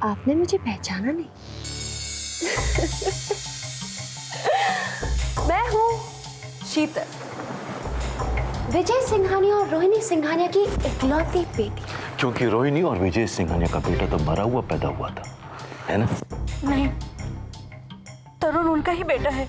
आपने मुझे पहचाना नहीं? मैं हूँ शीतल, विजय सिंघानिया और रोहिणी सिंघानिया की इकलौती बेटी। क्योंकि रोहिणी और विजय सिंघानिया का बेटा तो मरा हुआ पैदा हुआ था, है ना? नहीं, तरुण उनका ही बेटा है।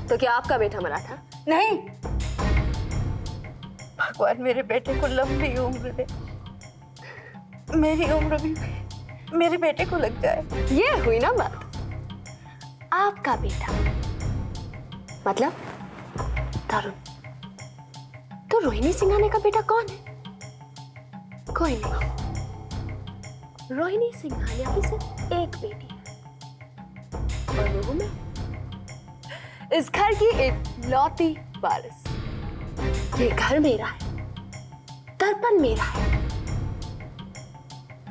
तो क्या आपका बेटा मरा था? नहीं, भगवान मेरे बेटे को लंबी उम्र दे, मेरी उम्र भी मेरे बेटे को लग जाए। ये हुई ना बात। आपका बेटा मतलब तरुण। तो रोहिणी सिंघानिया का बेटा कौन है? कोई नहीं, रोहिणी सिंघानिया की सिर्फ एक बेटी है और वो हूं मैं, इस घर की इकलौती वारिस। ये घर मेरा है, दर्पण मेरा है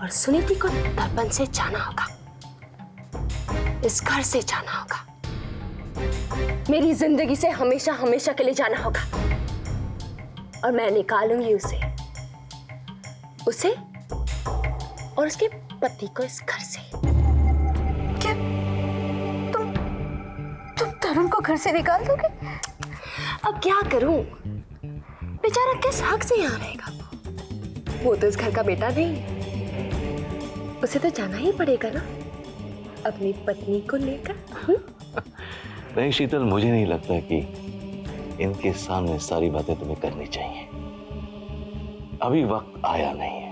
और सुनीति को दर्पण से जाना होगा, इस घर से जाना होगा, मेरी जिंदगी से हमेशा हमेशा के लिए जाना होगा। और मैं निकालूंगी उसे और उसके पति को इस घर से। क्या तुम तरुण को घर से निकाल दोगे? अब क्या करूं? बेचारा किस हक से यहाँ रहेगा? वो तो इस घर का बेटा नहीं, उसे तो जाना ही पड़ेगा ना अपनी पत्नी को लेकर। नहीं शीतल, मुझे नहीं लगता कि इनके सामने सारी बातें तुम्हें करनी चाहिए। अभी वक्त आया नहीं है,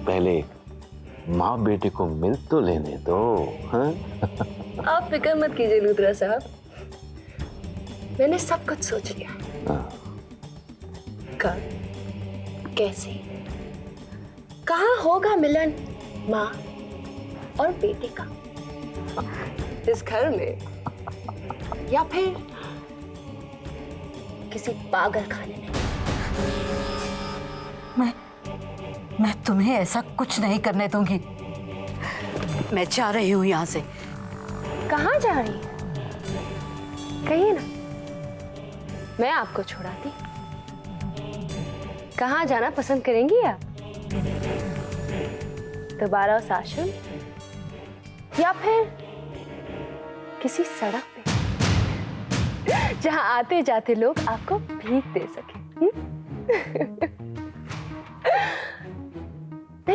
पहले माँ बेटे को मिल तो लेने दो। हाँ? आप फिक्र मत कीजिए लूथरा साहब, मैंने सब कुछ सोच लिया। हाँ। कब, कैसे, कहाँ होगा मिलन माँ और बेटे का? इस घर में या फिर किसी पागल खाने में? मैं तुम्हें ऐसा कुछ नहीं करने दूंगी। मैं जा रही हूँ यहाँ से। कहाँ जा रही है? कहिए ना, मैं आपको छुड़ाती। कहाँ जाना पसंद करेंगी आप? दोबारा उस आश्रम या फिर किसी सड़क पे जहां आते जाते लोग आपको भीख दे सके?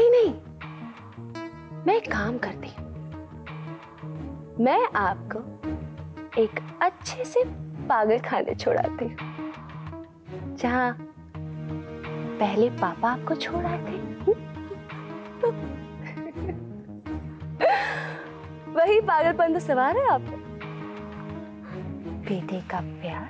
नहीं, मैं एक काम करती हूं, मैं आपको एक अच्छे से पागल खाने छोड़ाती हूं जहां पहले पापा आपको छोड़ाए थे। वही पागलपन तो सवार है आप पे। बेटे का प्यार।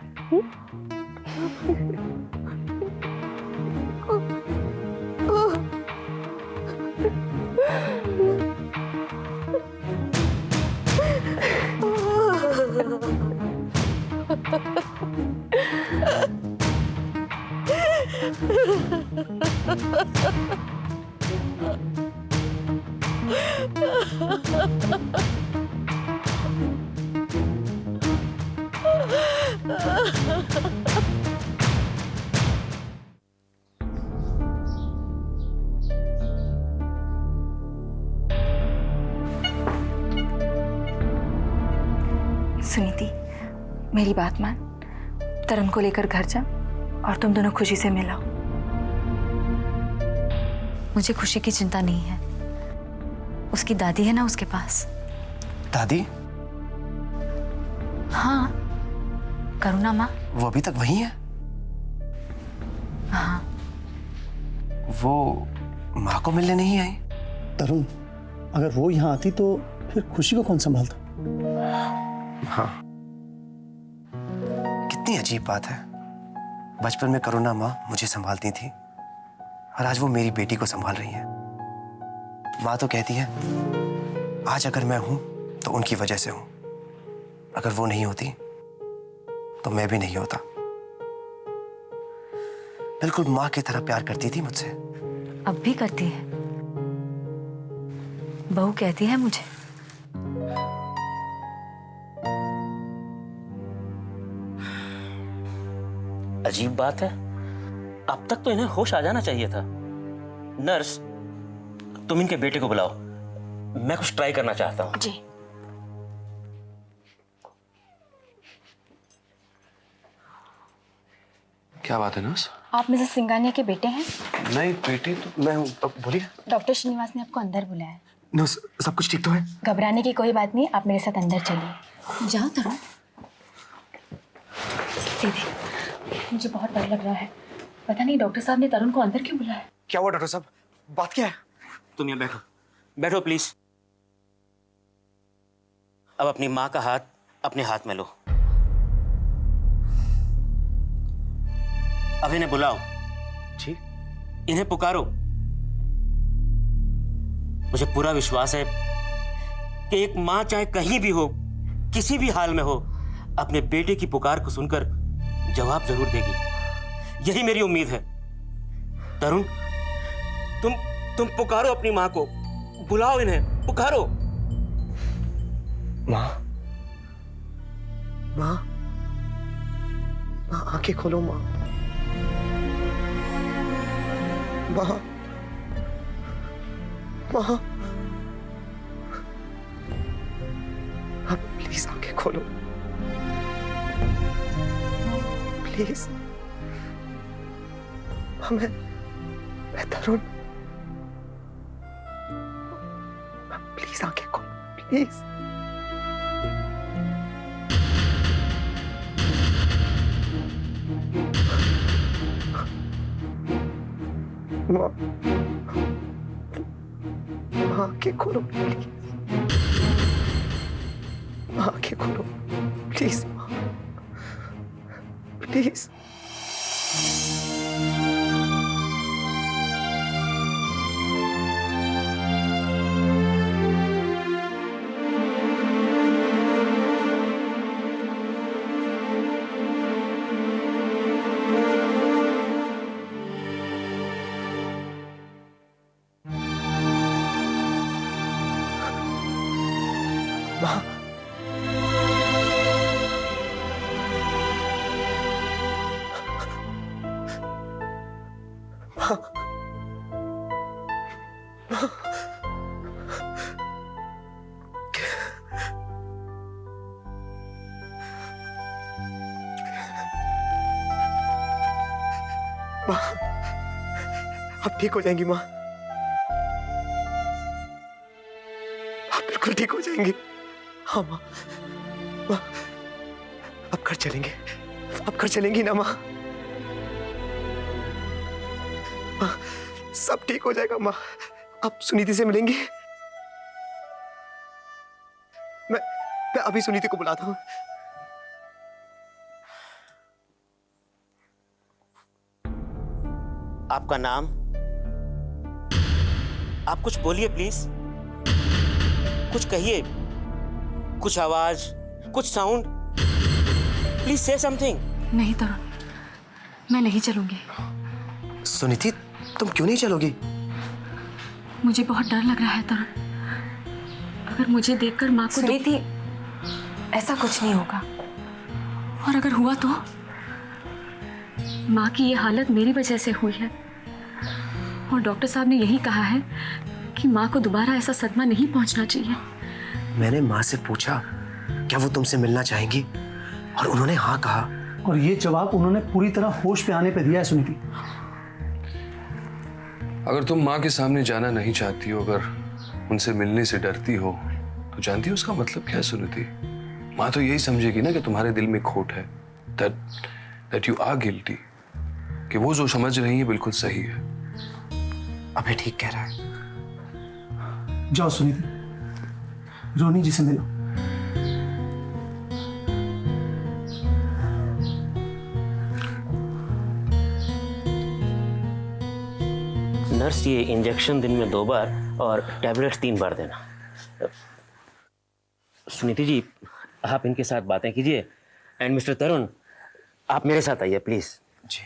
सुनीति, मेरी बात मान, तरुण को लेकर घर जा और तुम दोनों खुशी से मिलाओ। मुझे खुशी की चिंता नहीं है, उसकी दादी है ना उसके पास। दादी? हाँ, करुणा माँ। वो अभी तक वही है? हाँ। वो माँ को मिलने नहीं आई? तरुण, अगर वो यहाँ आती तो फिर खुशी को कौन संभालता? हाँ, कितनी अजीब बात है। बचपन में करुणा माँ मुझे संभालती थी और आज वो मेरी बेटी को संभाल रही है। माँ तो कहती है आज अगर मैं हूं तो उनकी वजह से हूं, अगर वो नहीं होती तो मैं भी नहीं होता। बिल्कुल माँ की तरह प्यार करती थी मुझसे। अब भी करती है, बहू कहती है मुझे। अजीब बात है, अब तक तो इन्हें होश आ जाना चाहिए था। नर्स, तुम इनके बेटे को बुलाओ, मैं कुछ ट्राई करना चाहता हूँ। जी। क्या बात है नर्स? आप मिसेस सिंघानिया के बेटे हैं? नहीं बेटी तो मैं हूँ, बोलिए। डॉक्टर श्रीनिवास ने आपको अंदर बुलाया है। नर्स, सब कुछ ठीक तो है? घबराने की कोई बात नहीं, आप मेरे साथ अंदर चलिए। जाओ तरुण। दीदी, मुझे बहुत डर लग रहा है। पता नहीं डॉक्टर साहब ने तरुण को अंदर क्यों बुलाया। क्या हुआ डॉक्टर साहब? बात क्या है? तुम यहाँ बैठो, बैठो प्लीज। अब अपनी माँ का हाथ अपने हाथ में लो। अब इन्हें बुलाओ। जी। इन्हें पुकारो। मुझे पूरा विश्वास है कि एक माँ चाहे कहीं भी हो, किसी भी हाल में हो, अपने बेटे की पुकार को सुनकर जवाब जरूर देगी। यही मेरी उम्मीद है। तरुण, तुम पुकारो अपनी माँ को, बुलाओ इन्हें, पुकारो। माँ, माँ, माँ आंखें खोलो माँ। माँ, माँ, आप प्लीज आंखें खोलो, प्लीज। माँ, मैं तरुण। प्लीज आंखें खोलो, प्लीज। माँ, माँ आंखें खोलो प्लीज। माँ आंखें खोलो प्लीज। माँ प्लीज। माँ, माँ, आप ठीक हो जाएंगी माँ। आप बिल्कुल ठीक हो जाएंगी। हाँ माँ, माँ, अब घर चलेंगे। अब घर चलेंगी ना माँ? माँ, सब ठीक हो जाएगा माँ। आप सुनीति से मिलेंगी? मैं अभी सुनीति को बुलाता हूँ। आपका नाम? आप कुछ बोलिए प्लीज, कुछ कहिए, कुछ आवाज, कुछ साउंड। प्लीज से समथिंग। नहीं तरुण, मैं नहीं चलूंगी। सुनीति, तुम क्यों नहीं चलोगी? मुझे बहुत डर लग रहा है तरुण। अगर मुझे देखकर माँ को सुनीति, ऐसा कुछ नहीं होगा। और अगर हुआ तो? माँ की ये हालत मेरी वजह से हुई है, और डॉक्टर साहब ने यही कहा है कि माँ को दोबारा ऐसा सदमा नहीं पहुंचना चाहिए। मैंने माँ से पूछा क्या वो तुमसे मिलना चाहेंगी, और उन्होंने हाँ कहा। और ये जवाब उन्होंने पूरी तरह होश पे आने पे दिया है सुनीति। अगर तुम माँ के सामने जाना नहीं चाहती हो, अगर उनसे मिलने से डरती हो, तो जानती हो उसका मतलब क्या है सुनीति? माँ तो यही समझेगी ना कि तुम्हारे दिल में खोट है, that you are guilty, कि वो जो समझ रही है बिल्कुल सही है। अबे ठीक कह रहा है। जाओ सुनीति, रोनी जी से मिलो। नर्स, ये इंजेक्शन दिन में 2 बार और टैबलेट्स 3 बार देना। सुनीति जी, आप इनके साथ बातें कीजिए। एंड मिस्टर तरुण, आप मेरे साथ आइए प्लीज। जी।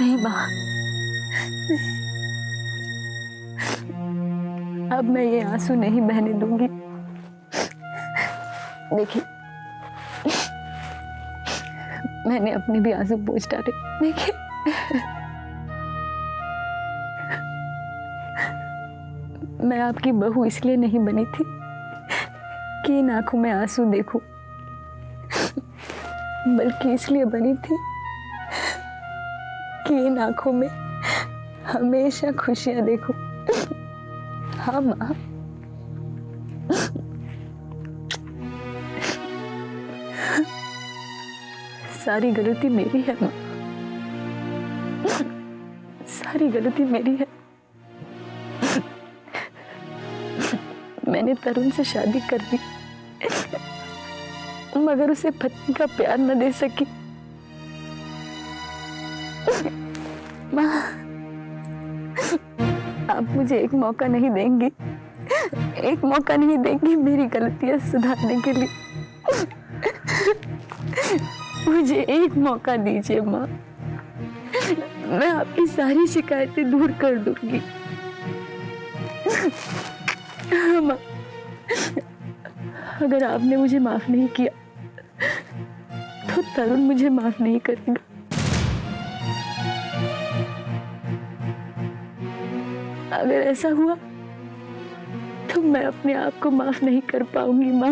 नहीं माँ, अब मैं ये आंसू नहीं बहने दूंगी। देखिए, मैंने अपने भी आंसू पोंछ डाले। देखिए, मैं आपकी बहू इसलिए नहीं बनी थी कि इन आंखों में आंसू देखूं, बल्कि इसलिए बनी थी कि इन आंखों में हमेशा खुशियां देखूं। हाँ माँ, सारी गलती मेरी है माँ, सारी गलती मेरी है। मैंने तरुण से शादी कर दी, मगर उसे पत्नी का प्यार न दे सकी। माँ, आप मुझे एक मौका नहीं देंगी, एक मौका नहीं देंगी मेरी गलतियां सुधारने के लिए? मुझे एक मौका दीजिए माँ, मैं आपकी सारी शिकायतें दूर कर दूंगी। हाँ माँ, अगर आपने मुझे माफ नहीं किया तो तरुण मुझे माफ नहीं करेगा। अगर ऐसा हुआ तो मैं अपने आप को माफ नहीं कर पाऊंगी माँ।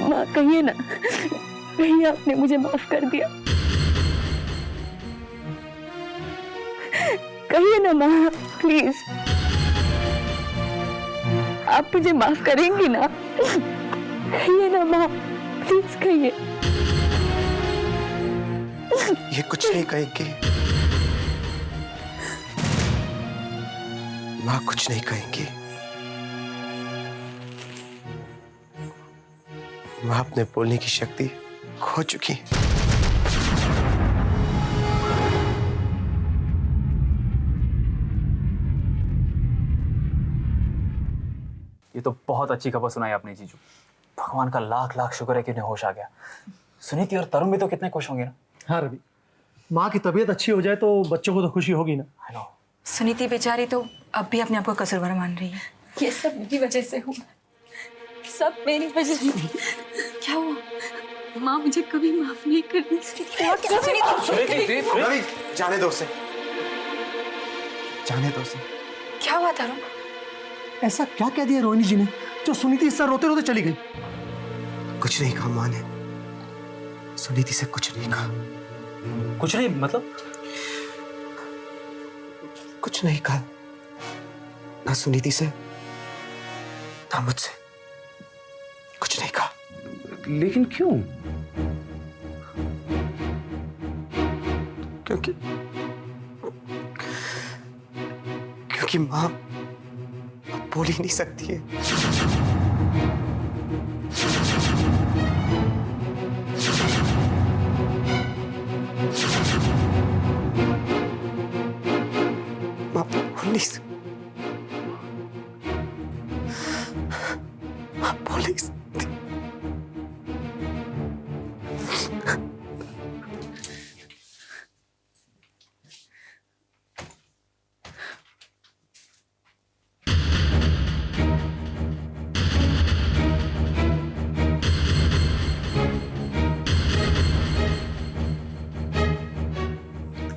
माँ, कहिए ना, कहिए आपने मुझे माफ कर दिया। कहिए ना माँ, प्लीज, आप मुझे माफ करेंगी ना? कहिए ना माँ, प्लीज कहिए। ये कुछ नहीं कहेंगे माँ, कुछ नहीं कहेंगी। माँ अपने बोलने की शक्ति खो चुकी है। ये तो बहुत अच्छी खबर सुनाई आपने जीजू। भगवान का लाख लाख शुक्र है कि उन्हें होश आ गया। सुनीति और तरुण भी तो कितने खुश होंगे ना। हाँ रवि, माँ की तबीयत अच्छी हो जाए तो बच्चों को तो खुशी होगी ना। हेलो, सुनीति बेचारी तो अब भी अपने आप को कसूरवार मान रही है। ये सब मेरी वजह से हुआ, सब मेरी वजह से। क्या हुआ? माँ मुझे कभी माफ नहीं करनी। रवि, जाने दो उसे, जाने दो उसे। क्या हुआ तरुण? ऐसा क्या कह दिया रोहिणी जी ने जो सुनीति इस तरह रोते रोते चली गई? कुछ नहीं कहा माँ ने, सुनीति से कुछ नहीं कहा। कुछ नहीं मतलब? कुछ नहीं कहा, ना सुनीति से ना मुझसे, कुछ नहीं कहा। लेकिन क्यों? क्योंकि माँ बोल ही नहीं सकती है। माँ बोल नहीं सकती, माँ बोल नहीं सकती।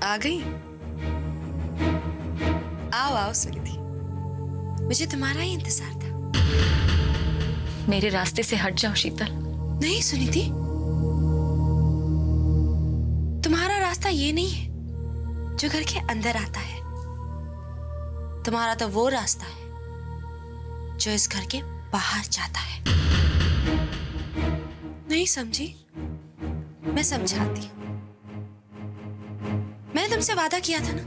आ गई? आओ आओ सुनिधि, मुझे तुम्हारा ही इंतजार था। मेरे रास्ते से हट जाओ शीतल। नहीं सुनिधि, तुम्हारा रास्ता ये नहीं है जो घर के अंदर आता है। तुम्हारा तो वो रास्ता है जो इस घर के बाहर जाता है। नहीं समझी? मैं समझाती हूँ। मैंने तुमसे वादा किया था ना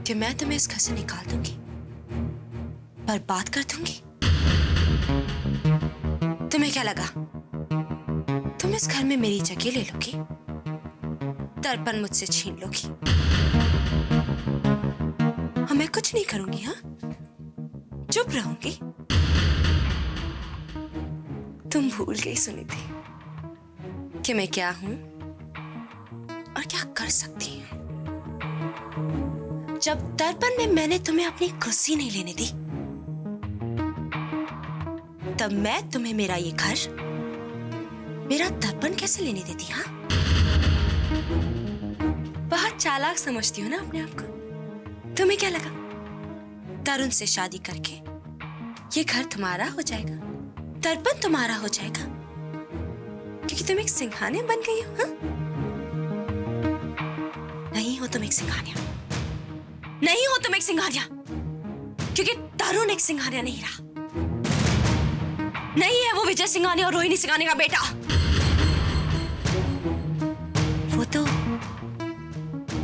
कि मैं तुम्हें इस घर से निकाल दूंगी, बर्बाद कर दूंगी। तुम्हें क्या लगा तुम इस घर में मेरी जगह ले लोगी, दर्पण मुझसे छीन लोगी और मैं कुछ नहीं करूंगी? हाँ, चुप रहूंगी। तुम भूल गई सुनीति कि मैं क्या हूं और क्या कर सकती हूँ। जब दर्पण में मैंने तुम्हें अपनी कुर्सी नहीं लेने दी, तब मैं तुम्हें मेरा ये घर, मेरा दर्पण कैसे लेने देती? हाँ, बहुत चालाक समझती हो ना अपने आप को। तुम्हें क्या लगा तरुण से शादी करके ये घर तुम्हारा हो जाएगा, दर्पण तुम्हारा हो जाएगा, क्योंकि तुम एक सिंघानिया बन गई हो? हाँ? नहीं हो तुम एक सिंघानिया, नहीं हो तुम एक सिंघानिया, क्योंकि तरुण एक सिंघानिया नहीं रहा। नहीं है वो विजय सिंघानिया और रोहिणी सिंघानिया का बेटा। वो तो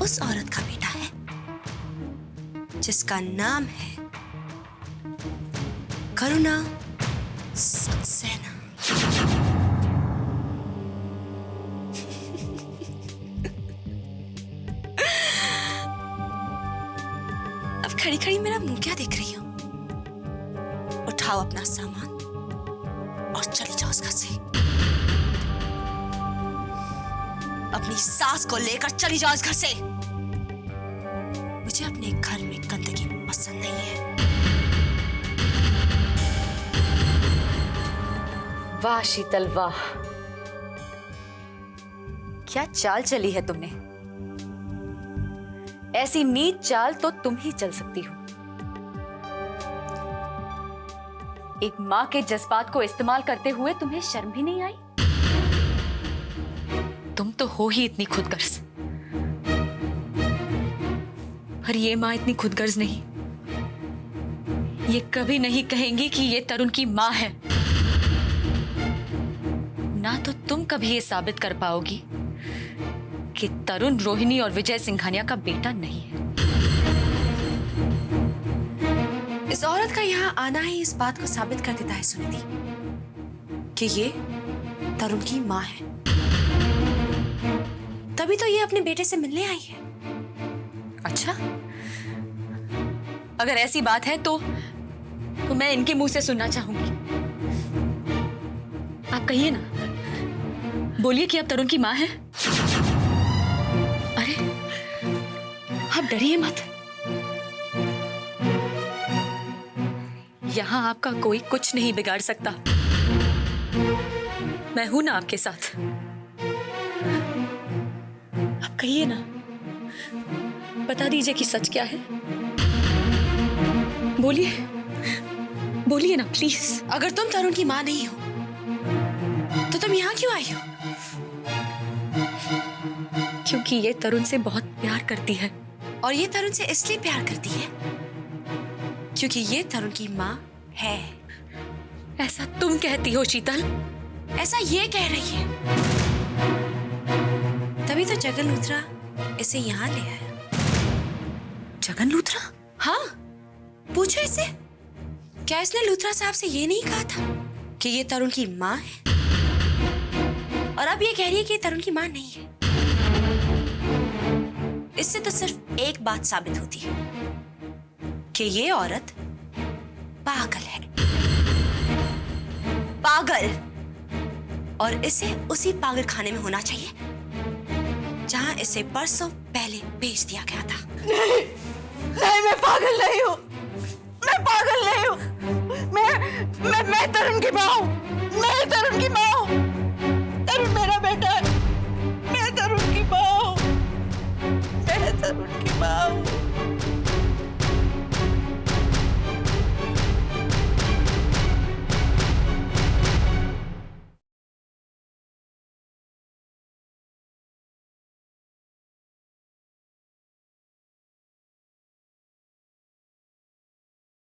उस औरत का बेटा है जिसका नाम है करुणा सक्सेना। अब खड़ी खड़ी मेरा मुंह क्या देख रही हो? उठाओ अपना सामान और चली जाओ उस घर से। अपनी सास को लेकर चली जाओ इस घर से। मुझे अपने घर में गंदगी पसंद नहीं है। वाह शीतल वाह, क्या चाल चली है तुमने। ऐसी नीच चाल तो तुम ही चल सकती हो। एक मां के जज्बात को इस्तेमाल करते हुए तुम्हें शर्म भी नहीं आई? तुम तो हो ही इतनी खुदगर्ज, पर ये मां इतनी खुदगर्ज नहीं। ये कभी नहीं कहेंगी कि ये तरुण की मां है। ना तो तुम कभी ये साबित कर पाओगी कि तरुण रोहिणी और विजय सिंघानिया का बेटा नहीं है। इस औरत का यहाँ आना ही इस बात को साबित कर देता है सुनिधि कि ये तरुण की मां है। तभी तो ये अपने बेटे से मिलने आई है। अच्छा, अगर ऐसी बात है तो मैं इनके मुंह से सुनना चाहूंगी। आप कहिए ना, बोलिए कि आप तरुण की मां हैं। अरे आप डरिए मत, यहां आपका कोई कुछ नहीं बिगाड़ सकता। मैं हूं ना आपके साथ। आप कहिए ना, बता दीजिए कि सच क्या है। बोलिए बोलिए ना प्लीज। अगर तुम तरुण की मां नहीं हो तो तुम यहाँ क्यों आई हो? क्योंकि ये तरुण से बहुत प्यार करती है। और ये तरुण से इसलिए प्यार करती है क्योंकि ये तरुण की मां है। ऐसा तुम कहती हो शीतल? ऐसा ये कह रही है। तभी तो जगन लूथरा इसे यहाँ ले आया। जगन लूथरा? हाँ, पूछो इसे। क्या इसने लूथरा साहब से ये नहीं कहा था कि ये तरुण की मां है? और अब ये कह रही है कि ये तरुण की मां नहीं है। इससे तो सिर्फ एक बात साबित होती है कि ये औरत पागल है। पागल। और इसे उसी पागल खाने में होना चाहिए जहां इसे परसों पहले भेज दिया गया था। नहीं, नहीं, मैं पागल नहीं हूँ। मैं पागल नहीं हूँ। मैं तरुण की माँ हूँ। मैं तरुण की माँ हूँ। तरुण मेरा बेटा